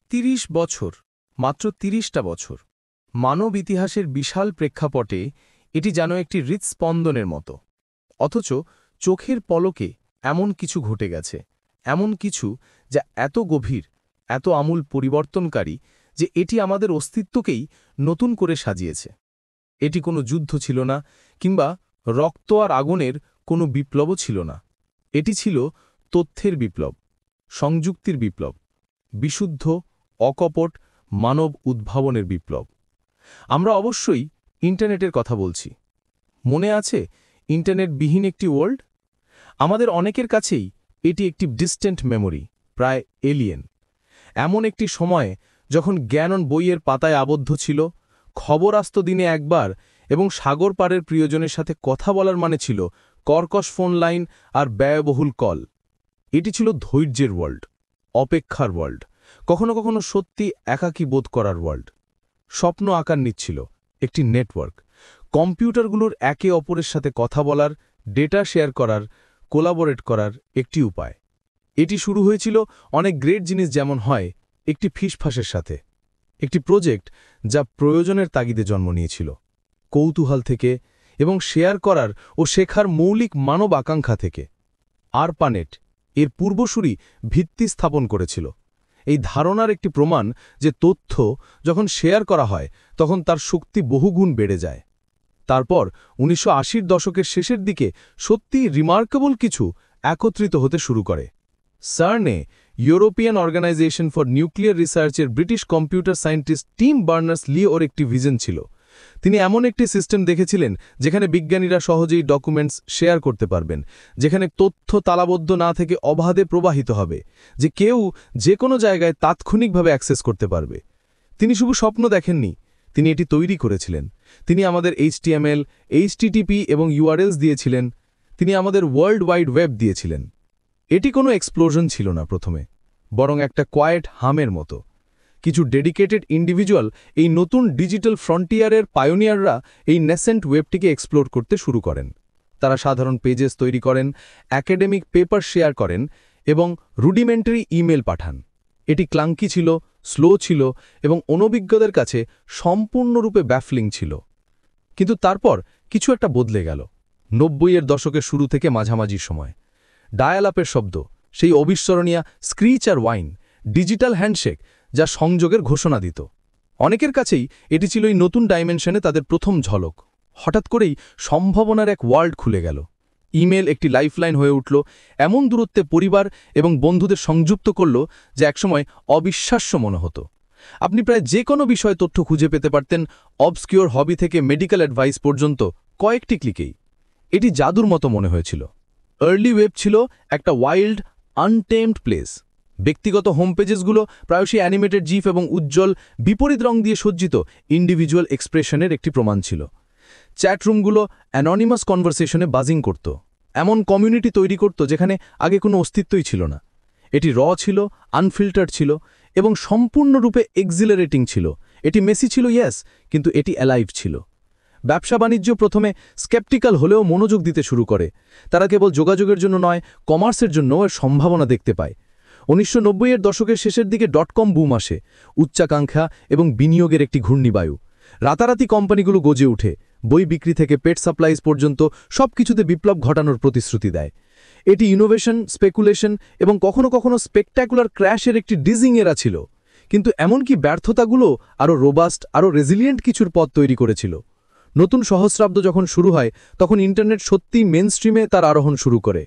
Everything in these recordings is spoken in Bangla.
৩০ বছর, মাত্র ৩০টা বছর। মানব ইতিহাসের বিশাল প্রেক্ষাপটে এটি যেন একটি হৃৎস্পন্দনের মতো। অথচ চোখের পলকে এমন কিছু ঘটে গেছে, এমন কিছু যা এত গভীর, এত আমূল পরিবর্তনকারী যে এটি আমাদের অস্তিত্বকেই নতুন করে সাজিয়েছে। এটি কোনো যুদ্ধ ছিল না, কিংবা রক্ত আর আগুনের কোনো বিপ্লবও ছিল না। এটি ছিল তথ্যের বিপ্লব, সংযুক্তির বিপ্লব, বিশুদ্ধ, অকপট মানব উদ্ভাবনের বিপ্লব। আমরা অবশ্যই ইন্টারনেটের কথা বলছি। মনে আছে ইন্টারনেটবিহীন একটি ওয়ার্ল্ড? আমাদের অনেকের কাছেই এটি একটি ডিস্টেন্ট মেমোরি, প্রায় এলিয়েন। এমন একটি সময়ে যখন জ্ঞান বইয়ের পাতায় আবদ্ধ ছিল, খবর আসত দিনে একবার, এবং সাগর পাড়ের প্রিয়জনের সাথে কথা বলার মানে ছিল কর্কশ ফোন লাইন আর ব্যয়বহুল কল। এটি ছিল ধৈর্যের ওয়ার্ল্ড, অপেক্ষার ওয়ার্ল্ড, কখনো কখনো সত্যি একাকী বোধ করার ওয়ার্ল্ড। স্বপ্ন আকার নিচ্ছিল একটি নেটওয়ার্ক, কম্পিউটারগুলোর একে অপরের সাথে কথা বলার, ডেটা শেয়ার করার, কোলাবোরেট করার একটি উপায়। এটি শুরু হয়েছিল অনেক গ্রেট জিনিস যেমন হয় একটি ফিসফাসের সাথে, একটি প্রজেক্ট যা প্রয়োজনের তাগিদে জন্ম নিয়েছিল, কৌতূহল থেকে এবং শেয়ার করার ও শেখার মৌলিক মানব আকাঙ্ক্ষা থেকে। আরপানেট এর পূর্বসূরি ভিত্তি স্থাপন করেছিল, এই ধারণার একটি প্রমাণ যে তথ্য যখন শেয়ার করা হয় তখন তার শক্তি বহুগুণ বেড়ে যায়। তারপর ১৯৮০ দশকের শেষের দিকে সত্যিই রিমার্কেবল কিছু একত্রিত হতে শুরু করে। সার্নে, ইউরোপিয়ান অর্গানাইজেশন ফর নিউক্লিয়ার রিসার্চের British computer scientist Tim Berners Lee ওর একটি ভিশন ছিল। তিনি এমন একটি সিস্টেম দেখেছিলেন যেখানে বিজ্ঞানীরা সহজেই ডকুমেন্টস শেয়ার করতে পারবেন, যেখানে তথ্য তালাবদ্ধ না থেকে অবাধে প্রবাহিত হবে, যে কেউ যে কোনো জায়গায় তাৎক্ষণিকভাবে অ্যাক্সেস করতে পারবে। তিনি শুধু স্বপ্ন দেখেননি, তিনি এটি তৈরি করেছিলেন। তিনি আমাদের HTML, HTTP এবং URLs দিয়েছিলেন। তিনি আমাদের ওয়ার্ল্ড ওয়াইড ওয়েব দিয়েছিলেন। এটি কোনো এক্সপ্লোশন ছিল না প্রথমে, বরং একটা কোয়েট হামের মতো। কিছু ডেডিকেটেড ইন্ডিভিজুয়াল, এই নতুন ডিজিটাল ফ্রন্টিয়ারের পায়োনিয়াররা এই নেসেন্ট ওয়েবটিকে এক্সপ্লোর করতে শুরু করেন। তারা সাধারণ পেজেস তৈরি করেন, একাডেমিক পেপার শেয়ার করেন এবং রুডিমেন্টারি ইমেল পাঠান। এটি ক্লাঙ্কি ছিল, স্লো ছিল এবং অনভিজ্ঞদের কাছে সম্পূর্ণরূপে ব্যাফলিং ছিল। কিন্তু তারপর কিছু একটা বদলে গেল ৯০-এর দশকের শুরু থেকে মাঝামাঝি সময়। ডায়াল-আপের শব্দ, সেই অবিস্মরণীয় স্ক্রিচ আর ওয়াইন, ডিজিটাল হ্যান্ডশেক যা সংযোগের ঘোষণা দিত। অনেকের কাছেই এটি ছিল এই নতুন ডাইমেনশনে তাদের প্রথম ঝলক। হঠাৎ করেই সম্ভাবনার এক ওয়ার্ল্ড খুলে গেল। ইমেল একটি লাইফলাইন হয়ে উঠল, এমন দূরত্বে পরিবার এবং বন্ধুদের সংযুক্ত করল যা একসময় অবিশ্বাস্য মনে হতো। আপনি প্রায় যে কোনো বিষয়ে তথ্য খুঁজে পেতে পারতেন, অবস্কিওর হবি থেকে মেডিকেল অ্যাডভাইস পর্যন্ত কয়েকটি ক্লিকেই। এটি জাদুর মতো মনে হয়েছিল। আর্লি ওয়েব ছিল একটা ওয়াইল্ড, আনটেমড প্লেস। ব্যক্তিগত হোম পেজেসগুলো প্রায়শই অ্যানিমেটেড জিফ এবং উজ্জ্বল, বিপরীত রং দিয়ে সজ্জিত ইন্ডিভিজুয়াল এক্সপ্রেশনের একটি প্রমাণ ছিল। চ্যাটরুমগুলো অ্যাননিমাস কনভারসেশনে বাজিং করত, এমন কমিউনিটি তৈরি করত যেখানে আগে কোনো অস্তিত্বই ছিল না। এটি র ছিল, আনফিল্টার্ড ছিল এবং সম্পূর্ণরূপে এক্সিলারেটিং ছিল। এটি মেসি ছিল, ইয়েস, কিন্তু এটি অ্যালাইভ ছিল। ব্যবসা বাণিজ্য প্রথমে স্কেপটিক্যাল হলেও মনোযোগ দিতে শুরু করে। তারা কেবল যোগাযোগের জন্য নয়, কমার্সের জন্য এর সম্ভাবনা দেখতে পায়। ১৯৯০-এর দশকের শেষের দিকে ডটকম বুম আসে, উচ্চাকাঙ্ক্ষা এবং বিনিয়োগের একটি ঘূর্ণিবায়ু। রাতারাতি কোম্পানিগুলো গজে ওঠে, বই বিক্রি থেকে পেট সাপ্লাইজ পর্যন্ত সবকিছুতে বিপ্লব ঘটানোর প্রতিশ্রুতি দেয়। এটি ইনোভেশন, স্পেকুলেশন এবং কখনো কখনো স্পেকট্যাকুলার ক্র্যাশের একটি ডিজিং এরা ছিল। কিন্তু এমনকি ব্যর্থতাগুলো আরও রোবাস্ট, আরও রেজিলিয়েন্ট কিছুর পথ তৈরি করেছিল। নতুন সহস্রাব্দ যখন শুরু হয় তখন ইন্টারনেট সত্যিই মেনস্ট্রিমে তার আরোহণ শুরু করে।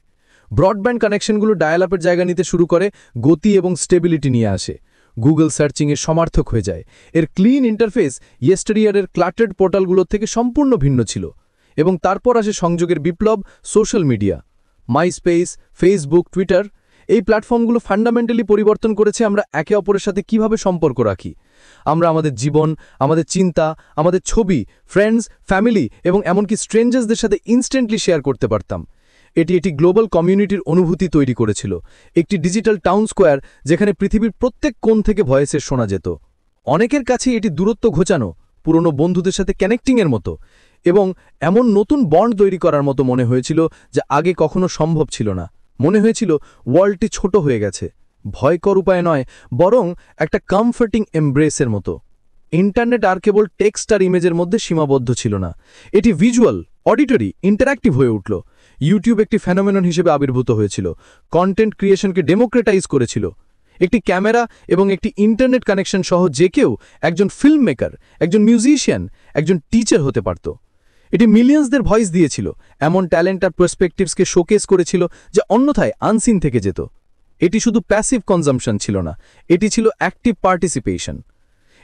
ব্রডব্যান্ড কানেকশনগুলো ডায়াল-আপের জায়গা নিতে শুরু করে, গতি এবং স্টেবিলিটি নিয়ে আসে। গুগল সার্চিংয়ের সমার্থক হয়ে যায়। এর ক্লিন ইন্টারফেস ইয়েস্টারিয়ারের ক্লাটেড পোর্টালগুলোর থেকে সম্পূর্ণ ভিন্ন ছিল। এবং তারপর আসে সংযোগের বিপ্লব, social media, MySpace, Facebook, Twitter. এই প্ল্যাটফর্মগুলো ফান্ডামেন্টালি পরিবর্তন করেছে আমরা একে অপরের সাথে কিভাবে সম্পর্ক রাখি। আমরা আমাদের জীবন, আমাদের চিন্তা, আমাদের ছবি, ফ্রেন্ডস, ফ্যামিলি এবং এমনকি স্ট্রেঞ্জার্সদের সাথে ইনস্ট্যান্টলি শেয়ার করতে পারতাম। এটি গ্লোবাল কমিউনিটির অনুভূতি তৈরি করেছিল, একটি ডিজিটাল টাউন স্কোয়ার যেখানে পৃথিবীর প্রত্যেক কোণ থেকে ভয়েসের শোনা যেত। অনেকের কাছে এটি দূরত্ব ঘোচানো, পুরনো বন্ধুদের সাথে কানেক্টিংয়ের মতো এবং এমন নতুন বন্ড তৈরি করার মতো মনে হয়েছিল যা আগে কখনো সম্ভব ছিল না। মনে হয়েছিল ওয়ার্ল্ডটি ছোট হয়ে গেছে, ভয়কর উপায় নয়, বরং একটা কমফর্টিং এমব্রেসের মতো। ইন্টারনেট আর কেবল টেক্সট আর ইমেজের মধ্যে সীমাবদ্ধ ছিল না, এটি ভিজুয়াল, অডিটরি, ইন্টারঅ্যাক্টিভ হয়ে উঠল। ইউটিউব একটি ফেনোমেনন হিসেবে আবির্ভূত হয়েছিল, কন্টেন্ট ক্রিয়েশনকে ডেমোক্রেটাইজ করেছিল। একটি ক্যামেরা এবং একটি ইন্টারনেট কানেকশন সহ যে কেউ একজন ফিল্ম মেকার, একজন মিউজিশিয়ান, একজন টিচার হতে পারত। এটি মিলিয়ন্সদের ভয়েস দিয়েছিল, এমন ট্যালেন্ট আর পার্সপেক্টিভসকে শোকেস করেছিল যা অন্যথায় আনসিন থেকে যেত। এটি শুধু প্যাসিভ কনজাম্পশন ছিল না, এটি ছিল অ্যাক্টিভ পার্টিসিপেশন।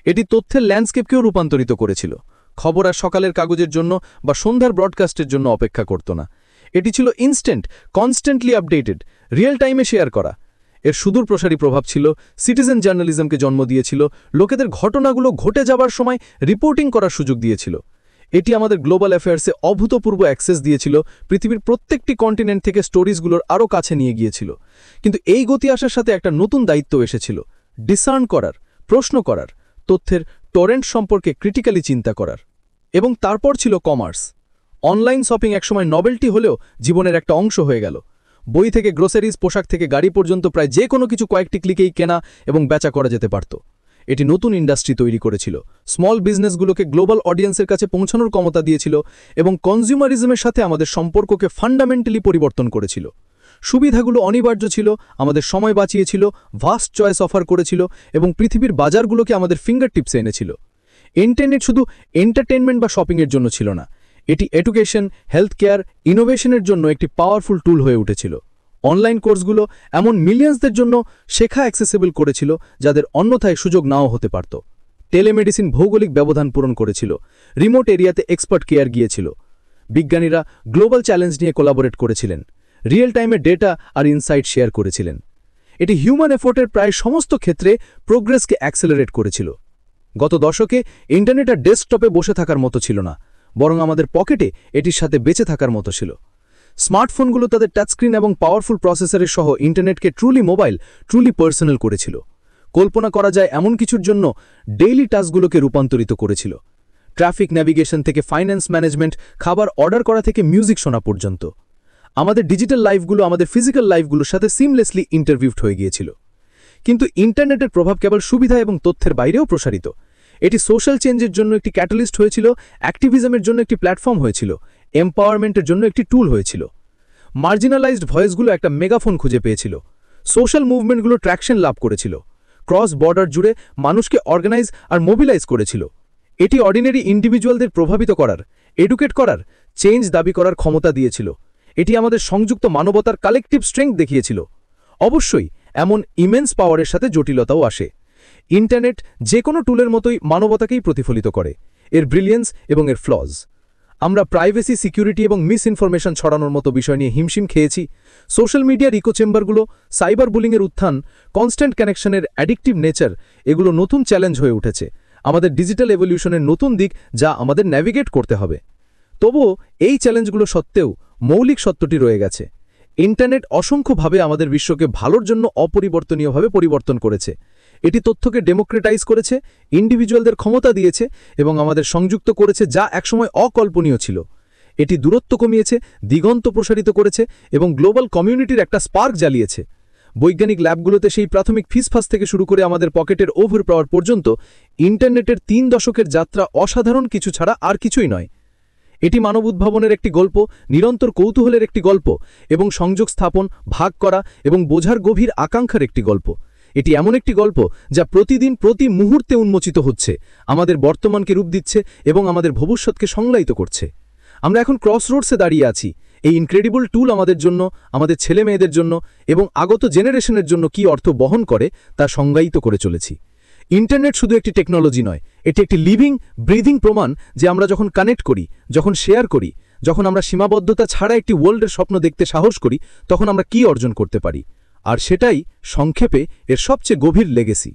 এটি তথ্যের ল্যান্ডস্কেপকেও রূপান্তরিত করেছিল। খবর আর সকালের কাগজের জন্য বা সন্ধ্যার ব্রডকাস্টের জন্য অপেক্ষা করত না। এটি ছিল ইনস্ট্যান্ট, কনস্ট্যান্টলি আপডেটেড, রিয়েল টাইমে শেয়ার করা। এর সুদূর প্রসারী প্রভাব ছিল, সিটিজেন জার্নালিজমকে জন্ম দিয়েছিল, লোকেদের ঘটনাগুলো ঘটে যাবার সময় রিপোর্টিং করার সুযোগ দিয়েছিল। এটি আমাদের গ্লোবাল অ্যাফেয়ার্সে অভূতপূর্ব অ্যাক্সেস দিয়েছিল, পৃথিবীর প্রত্যেকটি কন্টিনেন্ট থেকে স্টোরিজগুলোর আরও কাছে নিয়ে গিয়েছিল। কিন্তু এই গতি আসার সাথে একটা নতুন দায়িত্ব এসেছিল, ডিসার্ন করার, প্রশ্ন করার, তথ্যের টরেন্ট সম্পর্কে ক্রিটিক্যালি চিন্তা করার। এবং তারপর ছিল কমার্স। অনলাইন শপিং একসময় নভেলটি হলেও জীবনের একটা অংশ হয়ে গেল। বই থেকে গ্রোসারিজ, পোশাক থেকে গাড়ি পর্যন্ত প্রায় যে কোনো কিছু কয়েকটি ক্লিকেই কেনা এবং বেচা করা যেতে পারত। এটি নতুন ইন্ডাস্ট্রি তৈরি করেছিল, স্মল বিজনেসগুলোকে গ্লোবাল অডিয়েন্সের কাছে পৌঁছানোর ক্ষমতা দিয়েছিল এবং কনজিউমারিজমের সাথে আমাদের সম্পর্ককে ফান্ডামেন্টালি পরিবর্তন করেছিল। সুবিধাগুলো অনিবার্য ছিল, আমাদের সময় বাঁচিয়েছিল, ভাস্ট চয়েস অফার করেছিল এবং পৃথিবীর বাজারগুলোকে আমাদের ফিঙ্গার টিপসে এনেছিল। ইন্টারনেট শুধু এন্টারটেনমেন্ট বা শপিংয়ের জন্য ছিল না, এটি এডুকেশন, হেলথ কেয়ার, ইনোভেশনের জন্য একটি পাওয়ারফুল টুল হয়ে উঠেছিল। অনলাইন কোর্সগুলো এমন মিলিয়ন্সদের জন্য শেখা অ্যাক্সেসিবল করেছিল যাদের অন্যথায় সুযোগ নাও হতে পারত। টেলিমেডিসিন ভৌগোলিক ব্যবধান পূরণ করেছিল, রিমোট এরিয়াতে এক্সপার্ট কেয়ার গিয়েছিল। বিজ্ঞানীরা গ্লোবাল চ্যালেঞ্জ নিয়ে কোলাবোরেট করেছিলেন, রিয়েল টাইমে ডেটা আর ইনসাইট শেয়ার করেছিলেন। এটি হিউম্যান এফোর্টের প্রায় সমস্ত ক্ষেত্রে প্রোগ্রেসকে অ্যাক্সেলারেট করেছিল। গত দশকে ইন্টারনেট আর ডেস্কটপে বসে থাকার মতো ছিল না, বরং আমাদের পকেটে এটির সাথে বেঁচে থাকার মতো ছিল। স্মার্টফোনগুলো তাদের টাচস্ক্রিন এবং পাওয়ারফুল প্রসেসরের সহ ইন্টারনেটকে ট্রুলি মোবাইল, ট্রুলি পার্সোনাল করেছিল। কল্পনা করা যায় এমন কিছুর জন্য ডেইলি টাস্কগুলোকে রূপান্তরিত করেছিল। ট্রাফিক ন্যাভিগেশন থেকে ফাইন্যান্স ম্যানেজমেন্ট, খাবার অর্ডার করা থেকে মিউজিক শোনা পর্যন্ত। আমাদের ডিজিটাল লাইফগুলো আমাদের ফিজিক্যাল লাইফগুলোর সাথে সিমলেসলি ইন্টারভিউড হয়ে গিয়েছিল। কিন্তু ইন্টারনেটের প্রভাব কেবল সুবিধা এবং তথ্যের বাইরেও প্রসারিত। এটি সোশ্যাল চেঞ্জের জন্য একটি ক্যাটালিস্ট হয়েছিল, অ্যাক্টিভিজমের জন্য একটি প্ল্যাটফর্ম হয়েছিল, এম্পাওয়ারমেন্টের জন্য একটি টুল হয়েছিল। মার্জিনালাইজড ভয়েসগুলো একটা মেগাফোন খুঁজে পেয়েছিল, সোশ্যাল মুভমেন্টগুলো ট্র্যাকশন লাভ করেছিল, ক্রস বর্ডার জুড়ে মানুষকে অর্গানাইজ আর মোবিলাইজ করেছিল। এটি অর্ডিনারি ইন্ডিভিজুয়ালদের প্রভাবিত করার, এডুকেট করার, চেঞ্জ দাবি করার ক্ষমতা দিয়েছিল। এটি আমাদের সংযুক্ত মানবতার কালেকটিভ স্ট্রেংথ দেখিয়েছিল। অবশ্যই এমন ইমেন্স পাওয়ারের সাথে জটিলতাও আসে। ইন্টারনেট যে কোনো টুলের মতোই মানবতাকেই প্রতিফলিত করে, এর ব্রিলিয়েন্স এবং এর ফ্লজ। আমরা প্রাইভেসি, সিকিউরিটি এবং মিস ইনফরমেশন ছড়ানোর মতো বিষয় নিয়ে হিমশিম খেয়েছি। সোশ্যাল মিডিয়ার ইকো চেম্বারগুলো, সাইবার বুলিংয়ের উত্থান, কনস্ট্যান্ট কানেকশনের অ্যাডিকটিভ নেচার, এগুলো নতুন চ্যালেঞ্জ হয়ে উঠেছে, আমাদের ডিজিটাল এভলিউশনের নতুন দিক যা আমাদের ন্যাভিগেট করতে হবে। তবুও এই চ্যালেঞ্জগুলো সত্ত্বেও মৌলিক সত্যটি রয়ে গেছে, ইন্টারনেট অসংখ্যভাবে আমাদের বিশ্বকে ভালোর জন্য অপরিবর্তনীয়ভাবে পরিবর্তন করেছে। এটি তথ্যকে ডেমোক্রেটাইজ করেছে, ইন্ডিভিজুয়ালদের ক্ষমতা দিয়েছে এবং আমাদের সংযুক্ত করেছে যা একসময় অকল্পনীয় ছিল। এটি দূরত্ব কমিয়েছে, দিগন্ত প্রসারিত করেছে এবং গ্লোবাল কমিউনিটির একটা স্পার্ক জ্বালিয়েছে। বৈজ্ঞানিক ল্যাবগুলোতে সেই প্রাথমিক ফিসফাস থেকে শুরু করে আমাদের পকেটের ওভার পাওয়ার পর্যন্ত ইন্টারনেটের ৩ দশকের যাত্রা অসাধারণ কিছু ছাড়া আর কিছুই নয়। এটি মানব উদ্ভাবনের একটি গল্প, নিরন্তর কৌতূহলের একটি গল্প এবং সংযোগ স্থাপন, ভাগ করা এবং বোঝার গভীর আকাঙ্ক্ষার একটি গল্প। এটি এমন একটি গল্প যা প্রতিদিন, প্রতি মুহূর্তে উন্মোচিত হচ্ছে, আমাদের বর্তমানকে রূপ দিচ্ছে এবং আমাদের ভবিষ্যৎকে সংজ্ঞায়িত করছে। আমরা এখন ক্রসরোডসে দাঁড়িয়ে আছি। এই ইনক্রেডিবল টুল আমাদের জন্য, আমাদের ছেলে মেয়েদের জন্য এবং আগত জেনারেশনের জন্য কি অর্থ বহন করে তা সংজ্ঞায়িত করে চলেছি। ইন্টারনেট শুধু একটি টেকনোলজি নয়, এটি একটি লিভিং, ব্রিদিং প্রমাণ যে আমরা যখন কানেক্ট করি, যখন শেয়ার করি, যখন আমরা সীমাবদ্ধতা ছাড়া একটি ওয়ার্ল্ডের স্বপ্ন দেখতে সাহস করি, তখন আমরা কি অর্জন করতে পারি। আর সেটাই সংক্ষেপে এর সবচেয়ে গভীর লেগেসি।